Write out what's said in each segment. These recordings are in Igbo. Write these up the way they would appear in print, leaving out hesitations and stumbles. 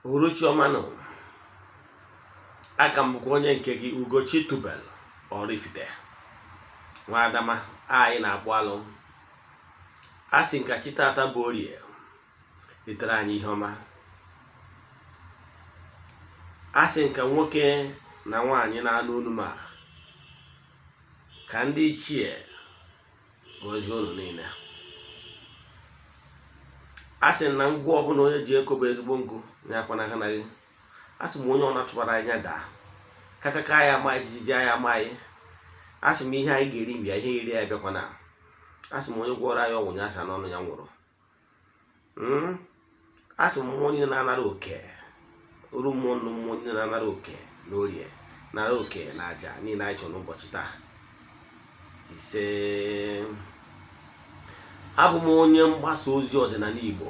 Ugochi ọmanụ aka m bụkwa onye nke gị Ugochi tubelu Oraifite Nwa Adama anyị na-akpụ alụ asị nka chi tata bụ orie litere anyị ihe ọma asị nka nwoke na nwaanyị na-anụ olu ma ka ndị ichie gozie unu niile asị na ngwa ọbụla onye ji ekobe ezigbo nkụ n'afọ n'aka na gị asị m onye ọ na-achụbara anya daa kakaka ya ama ijiji ya ama anyị asị m ihe anyị ga-eri mbịa ihe iri ya bịakwana asị m onye gwọrọ anyị ọgwụ ya asa n'ọnụ ya nwụrụ asị m mmụọ niile na-anara oke uru mmụọ nnu mmụọ niile na-anara oke na orie nara oke na aja niile anyị chọrọ n'ụbọchị taa ise abụ m onye mgbasa ozi ọdịnala Igbo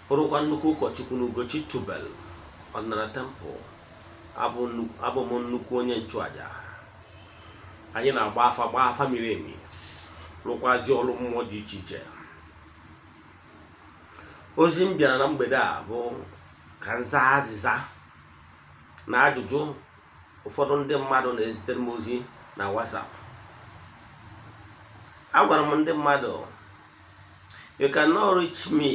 bụrụkwa nnukwu ụkọchukwu na Ugochi tubelu Odinana Temple abụ m nnukwu onye nchụaja anyị na-agba afa miri emi rụkwazi ọrụ mmụọ dị iche iche ozi m bịara na mgbede a bụ ka nza azịza na ajụjụ ụfọdụ ndị mmadụ na-ezitere m ozi na WhatsApp. Agwara m ndị mmadụ you cannot reach me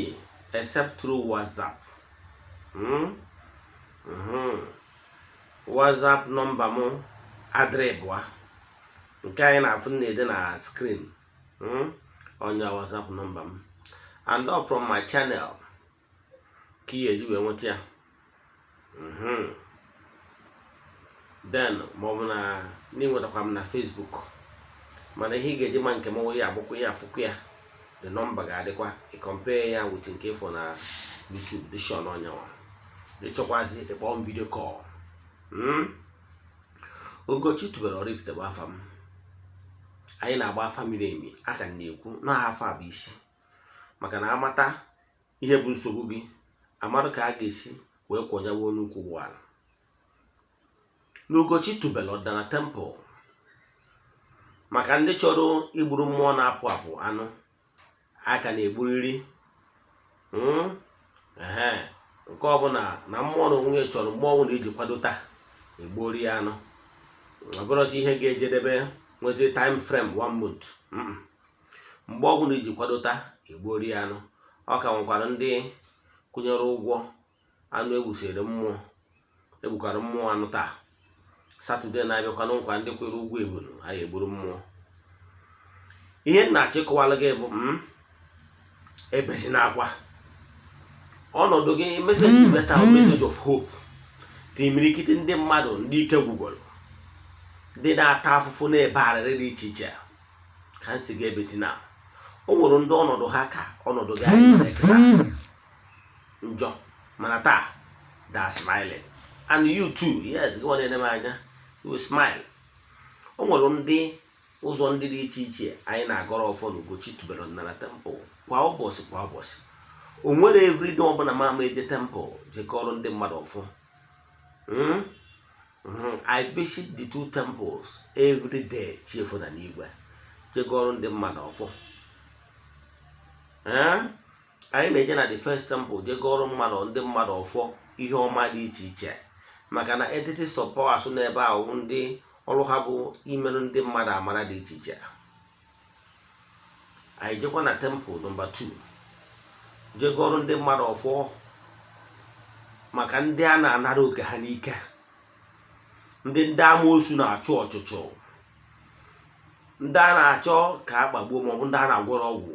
except through WhatsApp. WhatsApp nọmba m adịrịbụa nke anyị na-afụ na-ede na screen onye WhatsApp nọmba m and up from my channel ka ị eji wee nweta ya then maọbụ na n'inwetakwa m na Facebook mana ihe ị ga-eji ma nke m ya agbụkwụ ya afụkwu ya the nọmba ga-adịkwa ị compare ya with nke ịfọ na YouTube dishon onyawa ịchọkwazi ịkpọ m video call. Ugochi tubelu Oraifite bụ afa m anyị na-agba afa miri emi aka na-ekwu na afọ a bụ isi maka na amata ihe bụ nsogbu gị amarụ ka a ga-esi wee kwọnyawa onye ukwu ụgbọala na Ugochi tubelu Odinana Temple maka ndị chọrọ igburu mmụọ na-apụ apụ anụ aka na-egburiri nke ọbụla na mmụọ na onwe chọrọ mmụọ ọnwụ na iji kwadota egbori ya anụ ọ bụrụzi ihe ga-ejedebe nweta time frame 1 month mgbe ọbụla iji kwadota egbori ya anụ ọ ka nwekwara ndị kwụnyere ụgwọ anụ egbukwara mmụọ anụ taa Satọde na-abịakwana nkwa ndị kwere ụgwọ egburu anyị egburu mmụọ ihe na-achịkọwalụ gị bụ ebezina akwa ọnọdụ gị meseji beta message of hope ka imirikiti ndị mmadụ ndị ike gwugworo ndị na-ata afụfụ na-ebe arịrị dị iche iche ka nsị gị ebezina o nwere ndị ọnọdụ ha ka ọnọdụ gị njọ mana taa they are smiling and you too yes gị na-ene m anya you smile. O nwere ndị ụzọ ndị dị iche iche anyị na-agọrọ ọfọ na Ugochi tubelu Odinana Temple kwa ụbọchị o nwere everyday ọbụla mama eje temple jekọrọ ndị mmadụ ọfọ. I visit the 2 temples every day chiefu na n'igwe jekọrọ ndị mmadụ ọfọ. Anyị na-eje na the first temple jekọrọ ndị mmadụ ọfọ ihe ọma dị iche iche maka na entity support n'ebe ahụ ndị ọrụ ha bụ imerụ ndị mmadụ amara dị iche iche. Anyị jekwa na temple number 2 jegọrọ ndị mmadụ ọfọ maka ndị a na-anara oke ha n'ike ndị amoosu na-achụ ọchụchụ ndị a na-achọ ka a gbagbuo maọbụ ndị a na-agwọrọ ọgwụ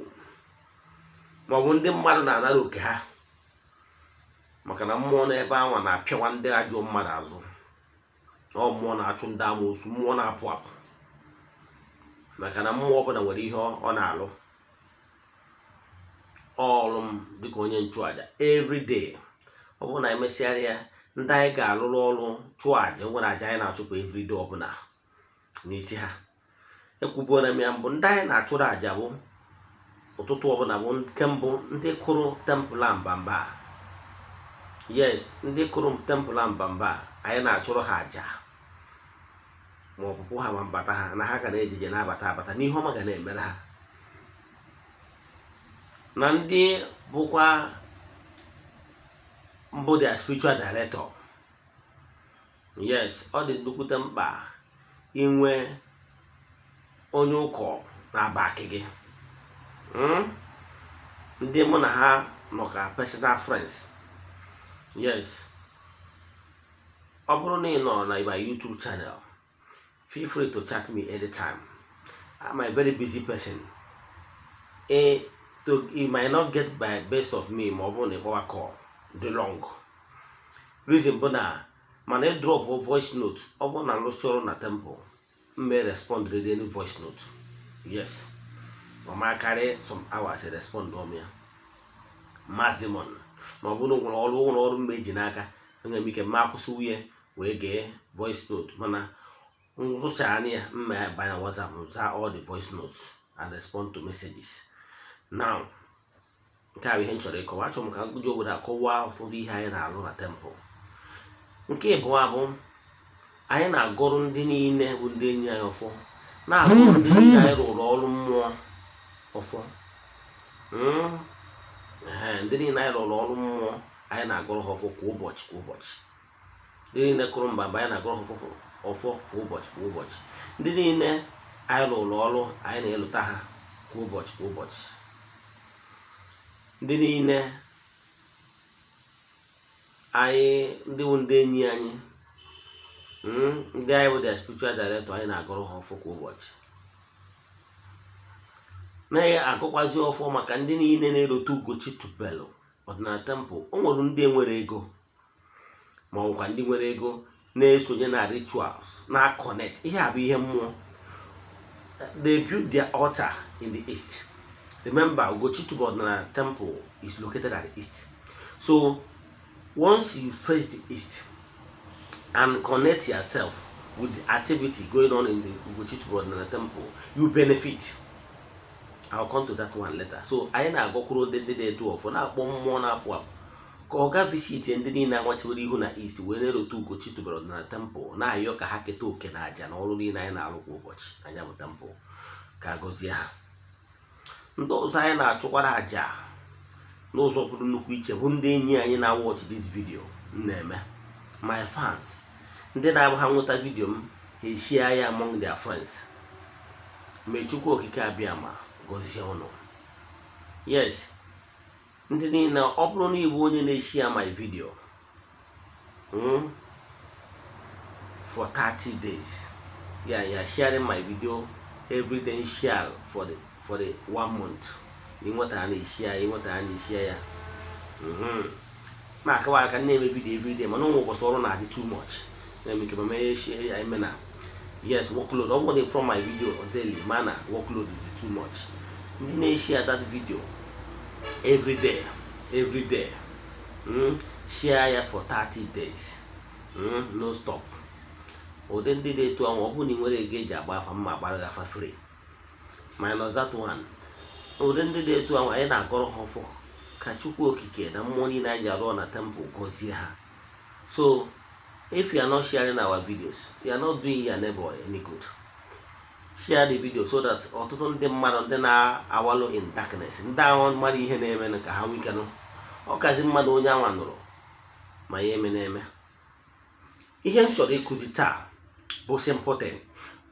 maọbụ ndị mmadụ na-anara oke ha maka na mmụọ n'ebe anwa na-apịawa ndị ajọ mmadụ azụ ọ mmụọ na-achụ ndị amoosu mmụọ na-apụ apụ maka na mmụọ ọbụla nwere ihe ọ na-alụ ọrụ m dịka onye nchụaja everyday ọ bụrụ na emesịara ya ndị anyị ga-alụrụ ọrụ chụọ aja nwere aja anyị na-achụpụ everyday ọbụla n'isi ha ekwubuola m ya mbụ ndị anyị na-achụrụ aja bụ ụtụtụ ọbụla bụ nke mbụ ndị kụrụ temple mbamba yes ndị kụrụ temple mbamba anyị na-achụrụ ha aja ma ọpụpụ ha ma mbata ha na ha ga na-ejije na-abata abata n'ihe ọma ga na-emere ha na ndị bụkwa mbụ their spiritual director. Yes, ọ dị nnukwute mkpa inwe onye ụkọ na-aba gị, ndị mụ na ha nọ ka personal friends. Yes, ọ bụrụ na ị nọ na my YouTube channel, feel free to chat me anytime. I'm a very busy person. You might not get by best of me ma ọ bụrụ na ịkpọwa call dị long. Reason bụ na mana drop voice note ọ bụrụ na nrụsị ọrụ na temple, m may respond to any voice note. Yes, ma carry some hours to respond on ya maximum. Ma ọ bụrụ na ụlọ ọrụ mmeji n'aka, enwere m ike ma akwụsị nwunye wee gee voice note, mana nrụcha anya ya mma banya WhatsApp za all the voice notes and respond to messages. Now, nke a bụ ihe m chọrọ ịkọwa. Achọrọ m ka nkụji obodo akọwa ụfọdụ ihe anyị na-alụ na temple. Nke ịbụọ bụ anyị na-agọrụ ndị niile bụ ndị enyi anyị ọfọ, na-agọrụ ndị niile anyị rụrụ ọrụ mmụọ ọfọ. Ndị niile anyị rụrụ ọrụ mmụọ anyị na-agọrọ ha ọfọ kwa ụbọchị kwa ụbọchị. Ndị niile kụrụ mba anyị na-agọrọ ha ọfọ kwa ụbọchị kwa ụbọchị. Ndị niile anyị rụrụ ọrụ anyị na-elụta ha kwa ụbọchị kwa ụbọchị. Ndị niile anyị ndị bụ ndị enyi anyị, ndị anyị bụ their spiritual director, anyị na-agọrọ ha ọfọ kwa ụbọchị. Na-agụkwazi ọfọ maka ndị niile na-erote Ugochi tubelu Odinana Temple. O nwere ndị enwere ego ma ọ bụkwa ndị nwere ego na-esonye na rituals na connect. Ihe a bụ ihe mmụọ. They build their altar in the east. Remember, Ugochi Odinana Temple is located at the east. So once you face the east and connect yourself with the activity going on in the Ugochi Odinana Temple, you benefit. I'll come to that one later. So anyị na-agọkwuru ndị na-eto ọfọ, na-akpọ mmụọ na-apụ apụ ka ọ ga visit ndị niile anwachiwere ihu na east wee na-erote Ugochi Odinana Temple, na-ayọ ka ha keta oke na aja na ọrụ niile anyị na-arụ kwa ụbọchị anya bụ temple, ka agọzie ha. Ndị ọzọ anyị na-achụkwara aja n'ụzọ pụrụ nnukwu iche bụ ndị enyi anyị na-watch this video na-eme, my fans, ndị na-abụ ha nweta vidio m ha share ya among their friends. Mechukwu okike abịa ma gọzie ụnụ. Yes, ndị niile ọ bụrụ na ịbụ onye na-share my video for 30 days, you are sharing my video every day, share for the 1 month. Ịnweta na-eshare ya. Na-akọwa aka na-eme video every day, mana ụmụ ụbọchị ọrụ na-adị too much. Na-eme ike ma share ya eme na yes workload. Ọ bụrụ from my video daily, mana workload is too much. Ndị na-share that video every day, share ya for 30 days, no stop. Ụdị ndị na-eto ahụ, ọ bụrụ na ị nwere ego eji agba afa, mma agbara afa free minus that one. Ụdị ndị na-eto ahụ anyị na-agọrọ ha ọfọ ka Chukwu okike na mmụọ niile anyị arụ na temple gọzie ha. So if you are not sharing our videos, you are not doing your neighbor any good. Share the video so that ọtụtụ ndị mmadụ ndị na-awalụ in darkness, ndị ahụ mmadụ ihe na-eme ka ha nwike nụ. Ọ kazi mmadụ onye anwa nụrụ ma ya eme na-eme. Ihe m chọrọ ịkụzi taa bụ simple thing.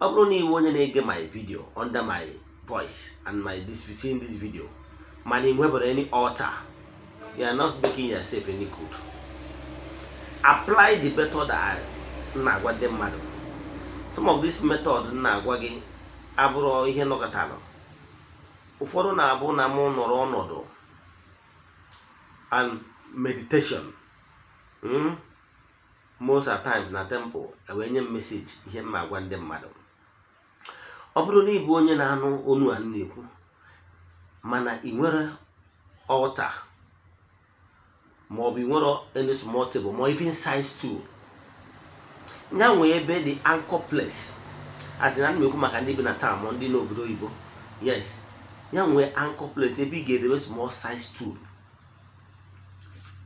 Ọ bụrụ na iwu onye na-ege my video under my voice and seeing this video, mana ị nwebere any altar, you are not making yourself any good. Apply the method that na-agwa ndị mmadụ. Some of this method na-agwa gị abụrụ ihe nọkọtalụ. Ụfọdụ na-abụ na mụ nọrọ ọnọdụ and meditation, most of times na temple wee nye m message ihe m agwa ndị mmadụ. Ọ bụrụ na ịbụ onye na-anụ onu a na-ekwu mana ị nwere altar ma ọ bụ ị nwere any small table ma even size tool, nya nwee ebe the anchor place, as in na-ekwu maka ndị bi na town ma ndị n'obodo oyibo. Yes, nya nwee anchor place ebe ị ga-edebe small size tool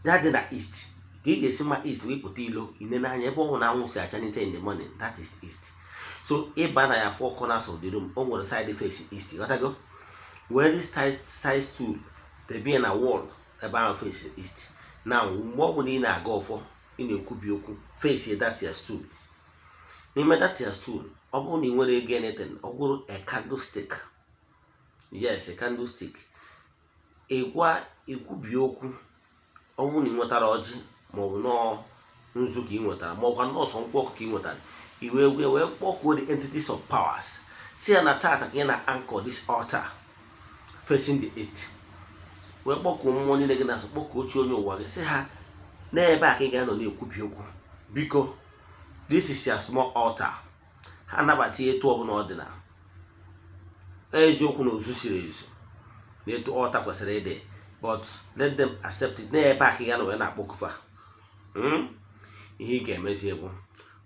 ya dị na east, ka ị ga-esi ma east wee pụta ilo ine n'anya ebe ọ na anwụ si achanite in the morning, that is east. So ịba na ya 4 corners of the room, o nwere side face east, ghọtago? Where this size tool they be na wall ebe ahụ face east, Now mgbe ọ bụla ị na-aga ọfọ ị na-ekwubi okwu face that your stool. N'ime that your stool, ọ bụrụ na ị nwere ego anything, ọ bụrụ a candlestick, yes, a candlestick, ekwubi okwu. Ọ bụrụ na ị nwetara ọjị maọbụ nọọ nzu ka ị nwetara maọbụ nọọsọ nkwụ ọkụ ka ị nwetara, wee kpọkuo the entities of powers, si ya na tata ka ị na-anchor this altar facing the east. Wee kpọkuo mmụọ niile gị na-asọ, kpọkuo chi onye ụwa gị, si ha n'ebe a ka ị ga-anọ na-ekwubi okwu. Biko, this is your small altar. Ha nabata etu ọbụla ọ dị na eziokwu na ozu siri ezu na etu altar kwesịrị ịdị, but let them accept it. N'ebe a ka ị ga-anọ wee na-akpọkufa. Ihe ị ga-emezi egwu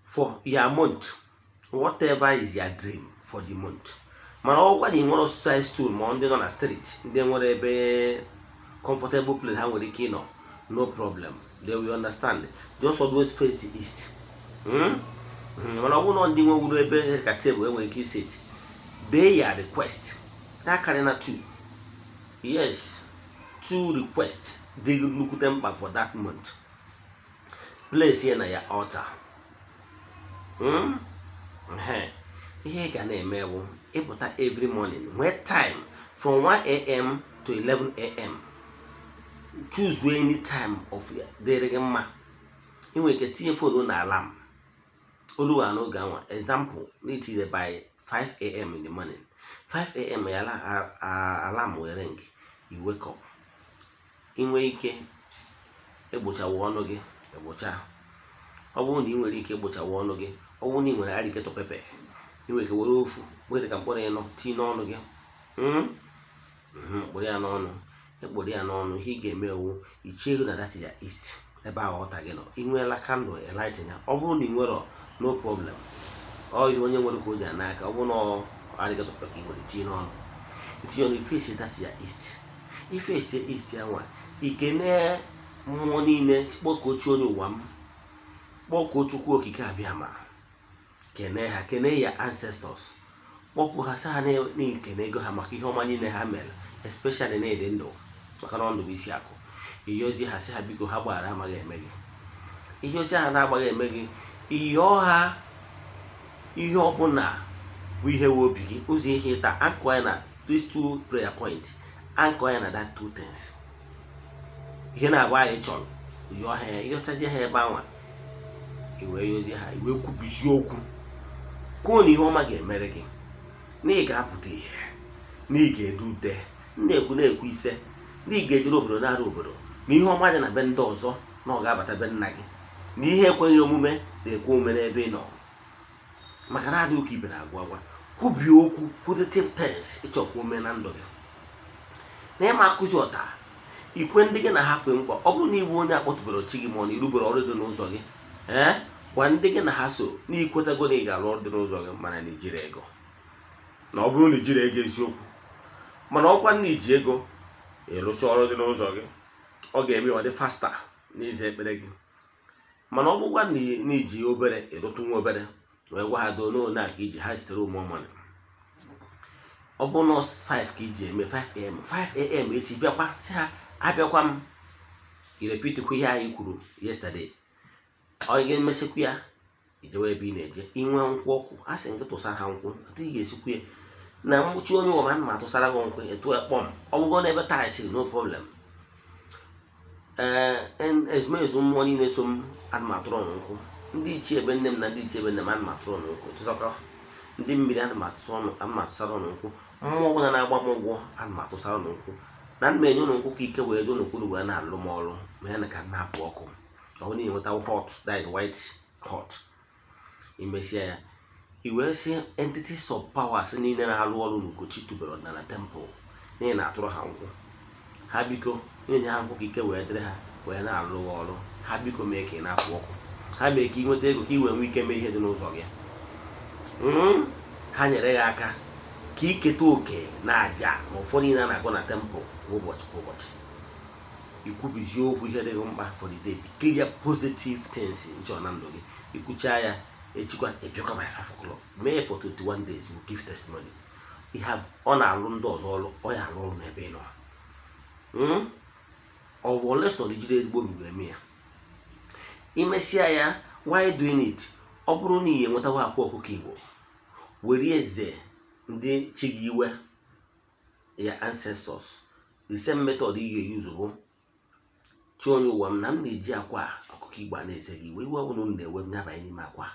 for your month, whatever is your dream for the month. Mana ọgwa na ị nwere exercise stool ma ndị nọ na street, ndị nwere ebe comfortable place ha nwere ike ịnọ, no problem, they will understand. Just always face the east. Mana ọ bụrụ na ndị nwewuru ebe ka table enwere ike iset, they your request that carry na 2, yes, 2 requests dị nnukwute mkpa for that month. Place here na your altar. Ihe ga na-eme bụ ịpụta every morning, nwee time from 1 a.m. to 11 a.m. Choose any time of dịrị gị mma. Ị nwere ike tinye phone na alarm oluwa n'oge anwa. Example, n'itire by 5 a.m. in the morning. 5 a.m. ya alarm wee ring, you wake up. Ị nwere ike egbochawa ọnụ gị egbocha. Ọ bụrụ na ị nwere ike egbochawa ọnụ gị, ọ bụrụ na ị nwere arịketo pepe, ị nwere ike were ofu were ka mkpụrụ ịnọ tinye n'ọnụ gị. Kpụrụ ya n'ọnụ. Ekpụrụ ya n'ọnụ, ihe ị ga-eme owu ichie ego na that ya east, ebe ahụ ọta gị nọ. Ị nweela candle lighting ya. Ọ bụrụ na ị nwere, no problem, ọ ihe onye nwere ka o ji n'aka. Ọ bụrụ na arịketo pepe ka ị nwere tinye n'ọnụ, itinye ọnụ, ifesi that ya east. Ifesi east ya nwa, ikene mmụọ niile, kpọkuo chi onye ụwa m, kpọkuo Chukwu okike abịama, kene ha, kene ya ancestors, kpọkuo ha, sị ha na-ekene ego ha maka ihe ọma niile ha mere, especially na-ede ndụ, maka na ndụ bụ isi akụ. Iyozi ha, sị ha biko ha gbaghara amaghị eme gị. Ihe ozi ha na-agbaghị eme gị, ịyọọ ha ihe ọbụla bụ ihe wee obi gị, ụzọ ihe ịta, anchor ya na these 2 prayer points, anchor ya na that 2 things. Ihe na-agba anyị chọrọ, yọọ ha ya, ịyọchaje ha ebe anwa, iwee yozi ha, iwee kwubisi okwu kwuo na ihe ọma ga-emere gị, na ị ga-apụta ihe, na ị ga-edu ude, na-ekwu ise, na ị ga-ejere obodo na-arụ obodo, na ihe ọma dị na be ndị ọzọ, na ọ ga-abata be nna gị, na ihe ekweghị omume na-ekwe omume n'ebe ị nọ. Maka na adị ụka ibe na-agwa agwa. Kwubie okwu, positive things ịchọkwa ome na ndụ gị. Na ịma akụzi ọta, ikwe ndị gị na ha kwe nkwa. Ọ bụrụ na ịbụ onye akpọtụbere chi gị ma ọ na irubere ọrụ dị n'ụzọ gị, gwa ndị gị na ha so na ikwetago na ị ga-arụ ọrụ dị n'ụzọ gị, mana na ijiri ego. Na ọ bụrụ na ijiri ego eziokwu, mana ọkwa na iji ego ịrụcha ọrụ dị n'ụzọ gị, ọ ga-eme ọ dị fasta n'ize ekpere gị. Mana ọ bụkwa na iji obere ịrụtụ nwa obere, wee gwa ha doo n'one a ka iji ha sitere ụmụ ọmụnụ. Ọ bụ na 5 ka iji eme 5 a.m. 5 a.m. echi bịakwa, sị ha abịakwa m, irepitikwa ihe anyị kwuru yesterday. Ọ ga-emesikwa ya, ijewe ebe ị na-eje. Inwe nkwụ ọkụ, a sị nke tụsara ha nkwụ, ị ga-esikwa ya na mkpuchi onye ụwa ma atụsara gị nkwụ, etu ekpọm. Ọ bụgo n'ebe taa siri, no problem. Ezumezu mmụọ niile so m anụmatụrụ nkwụ. Ndị ichie ebe nne m na ndị ichie ebe nne m anụmatụrụ nkwụ. Tụsakọ ndị mmiri anụmatụsara nkwụ. Mmụọ ọbụla na-agba m ụgwọ anụmatụsara nkwụ. Na m enye ụlọ nkwụ ka ike wee do n'okpuru wee na-alụ m ọrụ, ma ya na ka na-apụ ọkụ. Ọ bụrụ na ịnweta hot, that is white hot, imesia ya, iwee si entities of powers niile na-alụ ọrụ n'Ugochi tubelu Odinana Temple, n'ihi na-atụrụ ha nkwụ. Ha biko na-enye ha nkwụ ka ike wee dịrị ha wee na-alụ ọrụ. Ha biko mee ka ị na-apụ ọkụ. Ha mee ka ị nweta ego ka ị wee nwee ike mee ihe dị n'ụzọ gị. Ha nyere ya aka ka ị keta oke na aja na ụfọdụ niile na-agụ na temple ụbọchị kwa ụbọchị. Ikwubizie okwu ihe dịghị mkpa for the day, clear positive things nchọ na ndụ gị. Ikwucha ya echikwa ebiakwa by 5 o'clock. Mee for 21 days, you give testimony. Ọ na-alụ ndị ọzọ ọrụ, ọ ya alụ ọrụ n'ebe ị nọ. ọ bụ ole so jide ezigbo obi eme ya. Imesia ya, why doing it? Ọ bụrụ na ihe nwetawa akwa ọkụkọ Igbo, were eze ndị chi gị iwe ya ancestors, the same method ị ga-use bụ chi onye ụwa m na m na-eji akwa ọkụkọ Igbo na-eze gị iwe ọ bụla na-ewe m nyabanye n'ime akwa.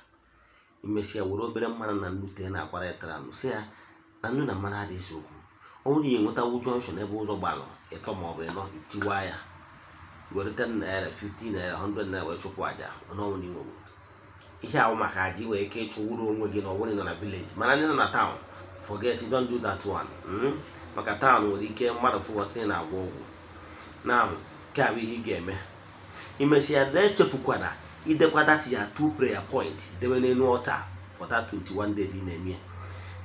Imesia were obere mmanụ na nnu tee na akwara etara m sị ya na nnu na mmanụ adịghị okwu. Ọ bụrụ na ihe nwetawu junction ebe ụzọ gbalụ ịtọ maọbụ ịnọ itiwa ya, were 10 naira 15 naira 100 naira wee chụpụ aja n'ọnwụ n'inwe ihe ahụ maka aja wee ike ịchụwuru onwe gị na ọbụla nọ na village. Mana ndị nọ na town, forget it, don't do that one. Maka town nwere ike mmadụ fụwasị na-agwọ ọgwụ. Na nke a bụ ihe ị ga-eme. Imesia na-echefukwana idekwa that ya 2 prayer point dewe n'elu altar for that 21 days ị na-eme.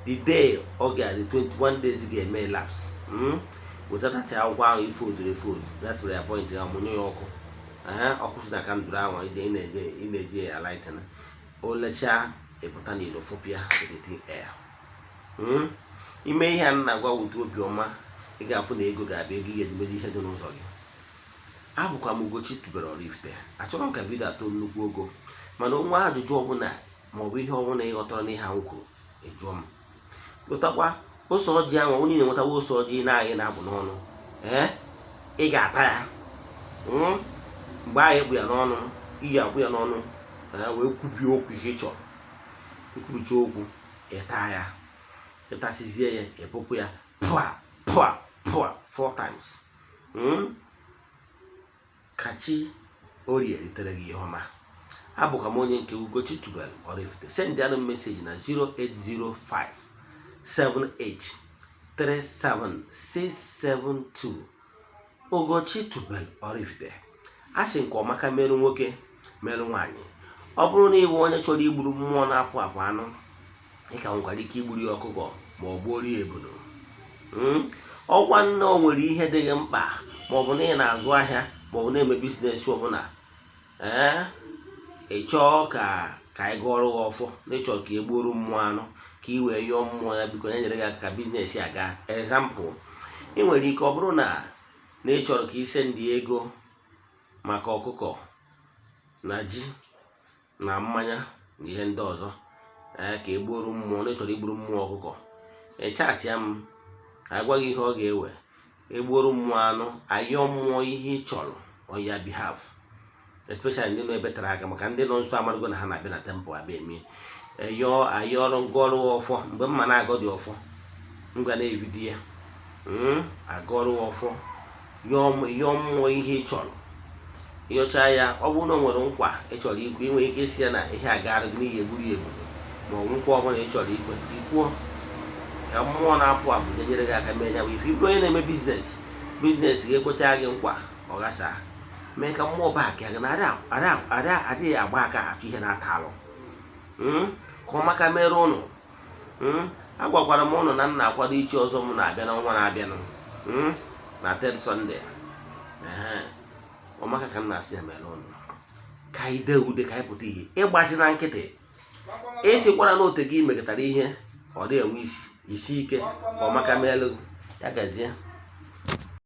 The day ọ ga-adị 21 days ga-eme elapse, wetata akwụkwọ ahụ ife odoro efodu, that prayer point ya mụnye ya ọkụ. Ọkụ si na kandụl ahụ ị na-eji alighten. O lechaa ịpụta n'ilo fopia everything air. Ime ihe a na-agwa wute obiọma, ị ga-afụ na ego ga-abịa, ego ihe edemezi ihe dị n'ụzọ gị. Abụkwa m Ugochi tubelu Oraifite. Achọrọ m ka vidio atọ nnukwu ogo, mana onwe ajụjụ ọbụla maọbụ ihe ọbụla ịghọtara n'ihe ahụ kwuru ejụọ m. Lụtakwa ose ọjị ahụ onye na-enwetawa ose ọjị na-anyị na-abụ n'ọnụ, ị ga-ata ya. Mgbe anyị ekpu ya n'ọnụ, iyi akwụ ya n'ọnụ wee kwubie okwu ihe ị chọrọ. Ikwubicha okwu ịta ya, ịtasizie ya, ịpụpụ ya pụa pụa pụa 4 times. Kachi orie ritere gị ihe ọma. Abụkwa m onye nke Ugochi tubelu Oraifite. Send ya message na 08057837672. Ugochi tubelu Oraifite. Asị nke ọmaka merụ nwoke merụ nwaanyị. Ọ bụrụ na ịbụ onye chọrọ igburu mmụọ na-apụ apụ anụ, ị ka nwekwara ike igburu ya ọkụkọ ma ọ gbuo rie ebodo. Ọgwa nne o nwere ihe dị gị mkpa, maọbụ na ị na-azụ ahịa maọbụ na-eme bizinesi ọbụla, ị chọọ ka ị gụọrọ gị ọfọ, na ịchọrọ ka ị gbuoro mmụọ anụ ka ị wee yọọ mmụọ ya biko ya nyere gị aka ka bizinesi aga. Example, ị nwere ike ọ bụrụ na ị chọrọ ka ị sendị ego maka ọkụkọ na ji na mmanya na ihe ndị ọzọ, ka ị gbuoro mmụọ, na ịchọrọ igburu mmụọ ọkụkọ, chatịa m, agwa gị ihe ọ ga-ewe. Egbuoro mmụọ anụ, ayọ mmụọ ihe ị chọrọ on your behalf, especially ndị nọ ebe tere aka, maka ndị nọ nso amarụgo na ha na-abịa na temple abịa eme ayọrọ ngọrụ ọfọ. Mgbe mma na-agọ dị ọfọ, m ga na-evidio ya, agọrụ ọfọ, yọọ mmụọ ihe ị chọrọ. Ịyọcha ya, ọ bụrụ na o nwere nkwa ị chọrọ ikwe, inwe ike isi ya na ihe agarụ gị n'ihi egburu ya egbu, ma ọ nkwa ọbụla ị chọrọ ikwe ikwuo ka mmụọ na-apụ apụ nyere gị aka mee ya. Ife ịbụrụ onye na-eme biznes ga-ekwecha gị nkwa ọ gasa, mee ka mmụọ baa ka gị na adịghị agba aka achụ ihe na-ata alụ. Ka ọ maka mere ụnụ, agwakwara m ụnụ na m na-akwado ichi ọzọ m na-abịa n'ọnwa na-abịanụ na 3rd Sunday. Ọmaka ka m na-asị ya mere ụnụ ka anyị dee ude, ka anyị pụta ihe. Ịgbazi na nkịtị, ịsịkwara na ote gị mekọtara ihe ọ dị enwe isi ike, ka ọmaka meelụ ya gazie.